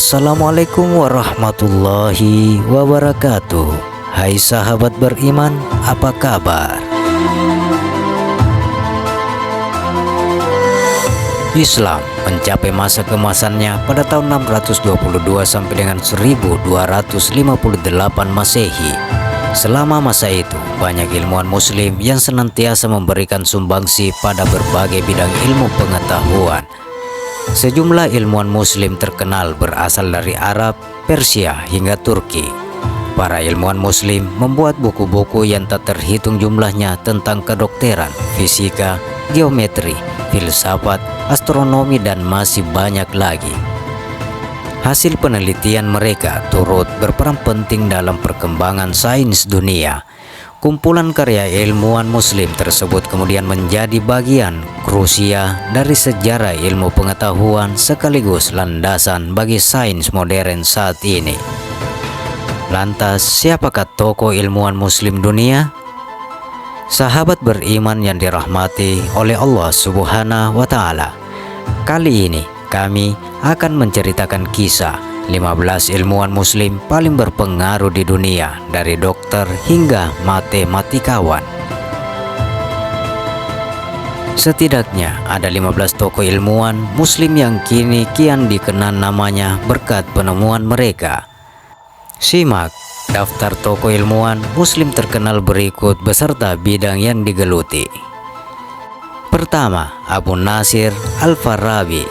Assalamualaikum warahmatullahi wabarakatuh. Hai sahabat beriman, apa kabar? Islam mencapai masa keemasannya pada tahun 622 sampai dengan 1258 Masehi. Selama masa itu, banyak ilmuwan muslim yang senantiasa memberikan sumbangsi pada berbagai bidang ilmu pengetahuan. Sejumlah ilmuwan muslim terkenal berasal dari Arab, Persia, hingga Turki. Para ilmuwan muslim membuat buku-buku yang tak terhitung jumlahnya tentang kedokteran, fisika, geometri, filsafat, astronomi, dan masih banyak lagi. Hasil penelitian mereka turut berperan penting dalam perkembangan sains dunia. Kumpulan karya ilmuwan muslim tersebut kemudian menjadi bagian krusial dari sejarah ilmu pengetahuan sekaligus landasan bagi sains modern saat ini. Lantas, siapakah tokoh ilmuwan muslim dunia? Sahabat beriman yang dirahmati oleh Allah Subhanahu wa Ta'ala, kali ini kami akan menceritakan kisah 15 ilmuwan muslim paling berpengaruh di dunia, dari dokter hingga matematikawan. Setidaknya ada 15 tokoh ilmuwan muslim yang kini kian dikenal namanya berkat penemuan mereka. Simak daftar tokoh ilmuwan muslim terkenal berikut beserta bidang yang digeluti. Pertama, Abu Nasir Al-Farabi.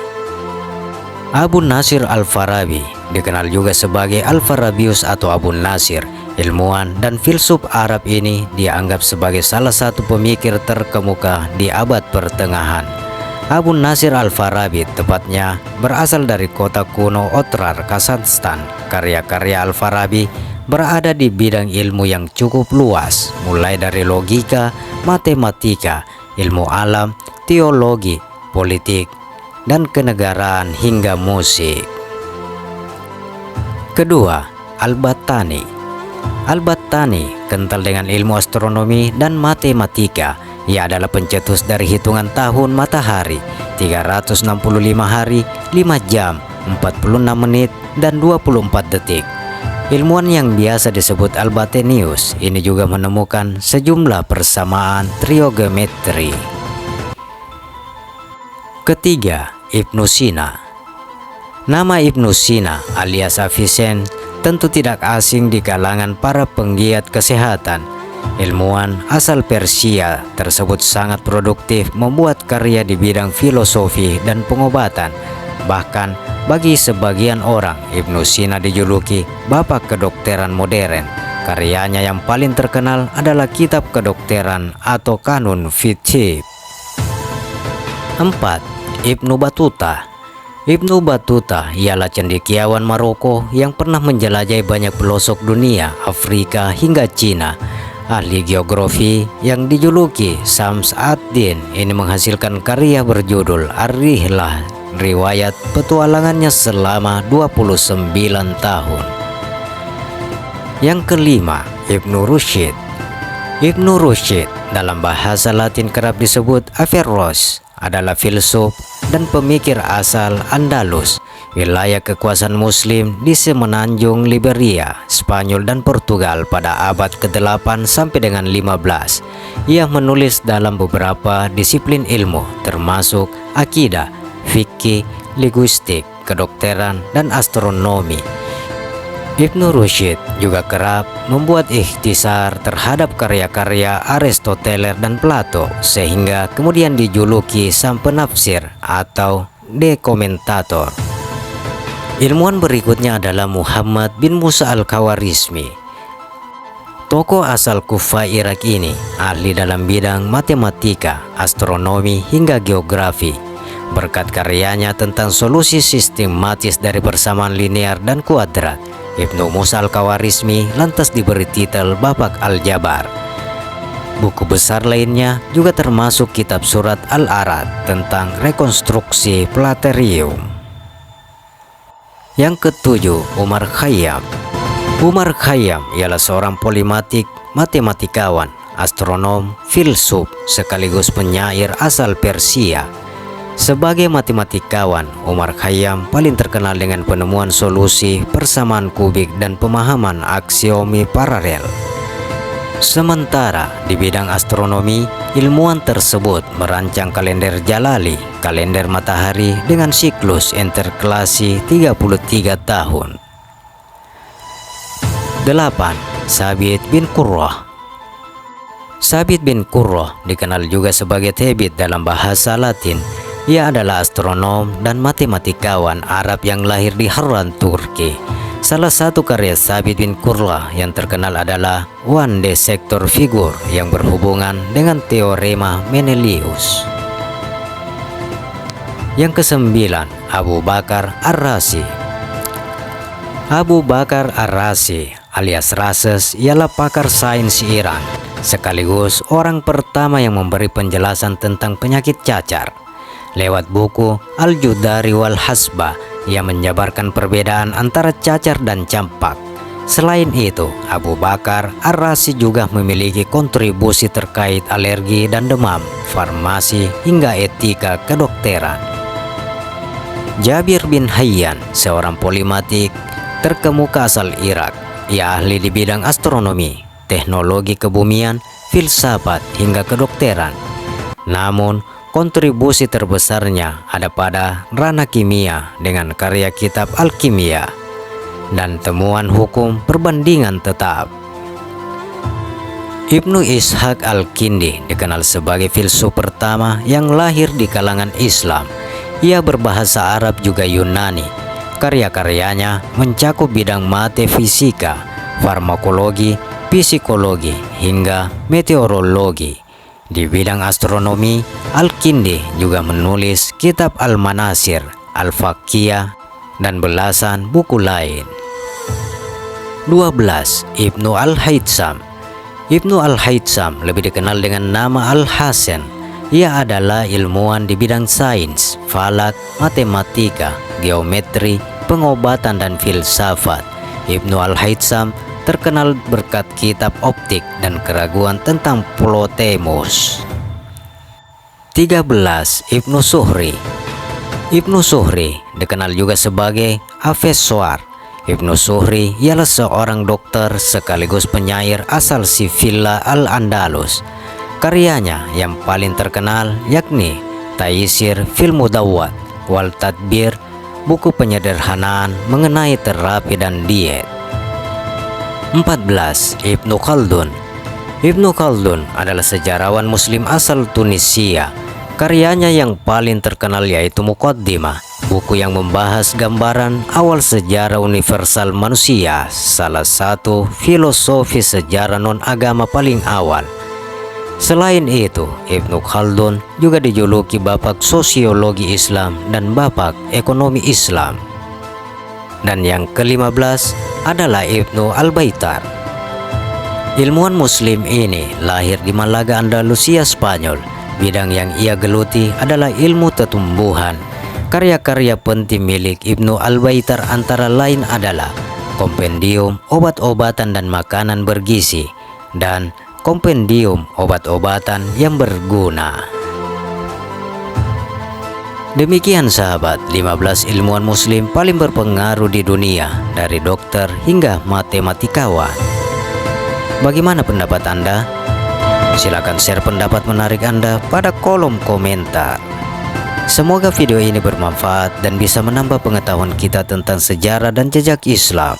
Abu Nasir Al-Farabi dikenal juga sebagai Al-Farabius atau Abu Nasir. Ilmuwan dan filsuf Arab ini dianggap sebagai salah satu pemikir terkemuka di abad pertengahan. Abu Nasir Al-Farabi tepatnya berasal dari kota kuno Otrar, Kazakhstan. Karya-karya Al-Farabi berada di bidang ilmu yang cukup luas, mulai dari logika, matematika, ilmu alam, teologi, politik, dan kenegaraan hingga musik. Kedua, Al-Battani. Al-Battani kental dengan ilmu astronomi dan matematika. Ia adalah pencetus dari hitungan tahun matahari, 365 hari, 5 jam, 46 menit, dan 24 detik. Ilmuwan yang biasa disebut Al-Battanius ini juga menemukan sejumlah persamaan trigonometri. Ketiga, Ibnu Sina. Nama Ibnu Sina alias Avicen tentu tidak asing di kalangan para penggiat kesehatan. Ilmuwan asal Persia tersebut sangat produktif membuat karya di bidang filosofi dan pengobatan. Bahkan bagi sebagian orang, Ibnu Sina dijuluki bapak kedokteran modern. Karyanya yang paling terkenal adalah kitab kedokteran atau Kanun Fiqh. 4. Ibnu Battuta. Ibnu Battuta ialah cendekiawan Maroko yang pernah menjelajahi banyak pelosok dunia, Afrika hingga Cina. Ahli geografi yang dijuluki Syams ad-Din ini menghasilkan karya berjudul Ar-Rihlah, riwayat petualangannya selama 29 tahun. Yang kelima, Ibnu Rushd. Ibnu Rushd dalam bahasa Latin kerap disebut Averroes, adalah filsuf dan pemikir asal Andalus, wilayah kekuasaan muslim di semenanjung Liberia, Spanyol dan Portugal pada abad ke-8 sampai dengan 15. Ia menulis dalam beberapa disiplin ilmu termasuk akidah, fikih, linguistik, kedokteran, dan astronomi. Ibnu Rushd juga kerap membuat ikhtisar terhadap karya-karya Aristoteles dan Plato, sehingga kemudian dijuluki sang penafsir atau dekomentator. Ilmuwan berikutnya adalah Muhammad bin Musa Al-Khawarizmi. Tokoh asal Kufah Irak ini ahli dalam bidang matematika, astronomi, hingga geografi. Berkat karyanya tentang solusi sistematis dari persamaan linear dan kuadrat, Ibnu Musa Al-Khawarizmi lantas diberi titel Bapak Al-Jabar. Buku besar lainnya juga termasuk kitab surat Al-Arad tentang rekonstruksi planeterium. Yang ketujuh, Umar Khayyam. Umar Khayyam ialah seorang polimatik, matematikawan, astronom, filsuf, sekaligus penyair asal Persia. Sebagai matematikawan, Omar Khayyam paling terkenal dengan penemuan solusi persamaan kubik dan pemahaman aksiomi paralel. Sementara di bidang astronomi, ilmuwan tersebut merancang kalender Jalali, kalender matahari dengan siklus interkalasi 33 tahun. 8. Sabit bin Qurrah. Sabit bin Qurrah dikenal juga sebagai Tebit dalam bahasa Latin. Ia adalah astronom dan matematikawan Arab yang lahir di Harran, Turki. Salah satu karya Sabit bin Qurrah yang terkenal adalah One Day Sector Figure yang berhubungan dengan teorema Menelaus. Yang kesembilan, Abu Bakar Ar-Razi. Abu Bakar Ar-Razi alias Rases ialah pakar sains Iran, sekaligus orang pertama yang memberi penjelasan tentang penyakit cacar. Lewat buku Al-Judari wal Hasba, ia menjabarkan perbedaan antara cacar dan campak. Selain itu, Abu Bakar Ar-Razi juga memiliki kontribusi terkait alergi dan demam, farmasi, hingga etika kedokteran. Jabir bin Hayyan, seorang polimatik terkemuka asal Irak. Ia ahli di bidang astronomi, teknologi kebumian, filsafat, hingga kedokteran. Namun, kontribusi terbesarnya ada pada ranah kimia dengan karya kitab Al-Kimia dan temuan hukum perbandingan tetap. Ibnu Ishaq Al-Kindi dikenal sebagai filsuf pertama yang lahir di kalangan Islam. Ia berbahasa Arab juga Yunani. Karya-karyanya mencakup bidang matefisika, farmakologi, psikologi, hingga meteorologi. Di bidang astronomi, Al-Kindi juga menulis kitab Al-Manasir, Al-Fakkiyah, dan belasan buku lain. 12. Ibnu Al-Haytham. Ibnu Al-Haytham lebih dikenal dengan nama Al-Hasan. Ia adalah ilmuwan di bidang sains, falak, matematika, geometri, pengobatan, dan filsafat. Ibnu Al-Haytham terkenal berkat kitab optik dan keraguan tentang Ptolemeus. 13. Ibnu Zuhri. Ibnu Zuhri dikenal juga sebagai Hafez-Suar. Ibnu Zuhri ialah seorang dokter sekaligus penyair asal Sivilla Al-Andalus. Karyanya yang paling terkenal yakni Taisir fil Mudawwat wal Tadbir, buku penyederhanaan mengenai terapi dan diet. 14. Ibnu Khaldun. Ibnu Khaldun adalah sejarawan muslim asal Tunisia. Karyanya yang paling terkenal yaitu Muqaddimah, buku yang membahas gambaran awal sejarah universal manusia, salah satu filosofi sejarah non-agama paling awal. Selain itu, Ibnu Khaldun juga dijuluki bapak sosiologi Islam dan bapak ekonomi Islam. Dan yang ke-15 adalah Ibnu Al-Baitar. Ilmuwan muslim ini lahir di Malaga, Andalusia, Spanyol. Bidang yang ia geluti adalah ilmu tetumbuhan. Karya-karya penting milik Ibnu Al-Baitar antara lain adalah Kompendium Obat-obatan dan Makanan Bergizi dan Kompendium Obat-obatan yang Berguna. Demikian sahabat, 15 ilmuwan muslim paling berpengaruh di dunia, dari dokter hingga matematikawan. Bagaimana pendapat Anda? Silakan share pendapat menarik Anda pada kolom komentar. Semoga video ini bermanfaat dan bisa menambah pengetahuan kita tentang sejarah dan jejak Islam.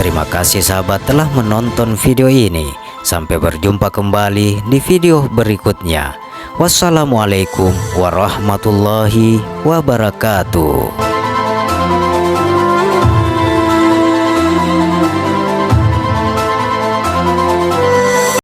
Terima kasih sahabat telah menonton video ini. Sampai berjumpa kembali di video berikutnya. Wassalamualaikum warahmatullahi wabarakatuh.